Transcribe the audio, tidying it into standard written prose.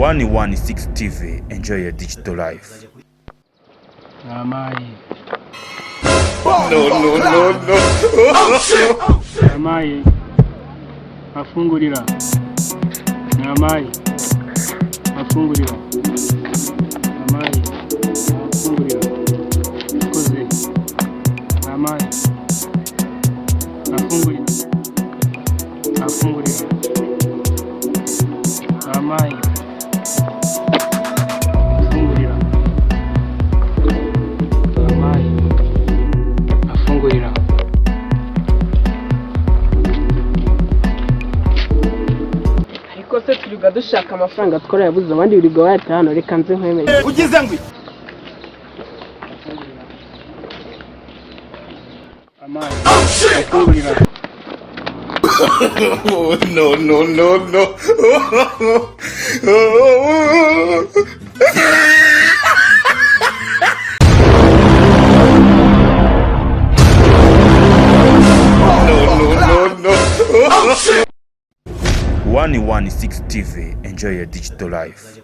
116 TV, enjoy your digital life. Ramai. No. Oh shit! Ramai. Afungulira. Ramai. Afungulira. Ramai. Afungulira. Koze. Ramai. Afungulira. Afungulira. Ramai. Afungulira. Ramai. Afungulira. Ariko se turiga dushaka amafaranga twara yabuze abandi biriga bayatahano reka nze nkwemere. Ugize ngwi. Ramai. Afungulira. No. Oh shit! 116 TV, enjoy your digital life.